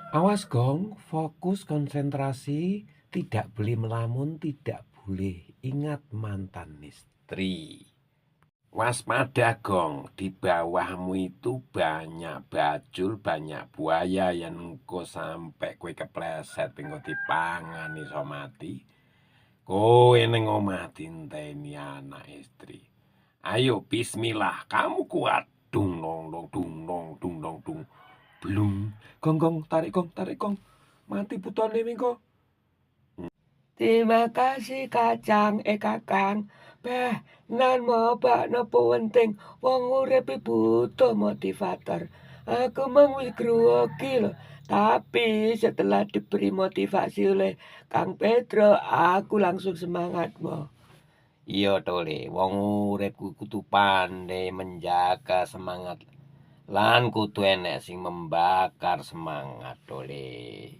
Awas Gong, fokus konsentrasi, tidak boleh melamun, tidak boleh ingat mantan istri. Waspada Gong, di bawahmu itu banyak bajul, banyak buaya yang engko sampai kue kepleset engko dipangan iso mati. Kowe ning omah dinteni anak istri. Ayo bismillah, kamu kuat. Dung dong dong dung dong dung dong dung. Belum. Gong gong tarik gong tarik gong. Mati putone mingko. Terima kasih kacang kakang. Beh, nan mau bak nopo penting wong urip butuh motivator. Aku mang wis grogi lho. Tapi setelah diberi motivasi oleh Kang Pedro, aku langsung semangat mo. Iya tole, wong urip kudu pandai menjaga semangat lan kudu enek sing membakar semangat tole.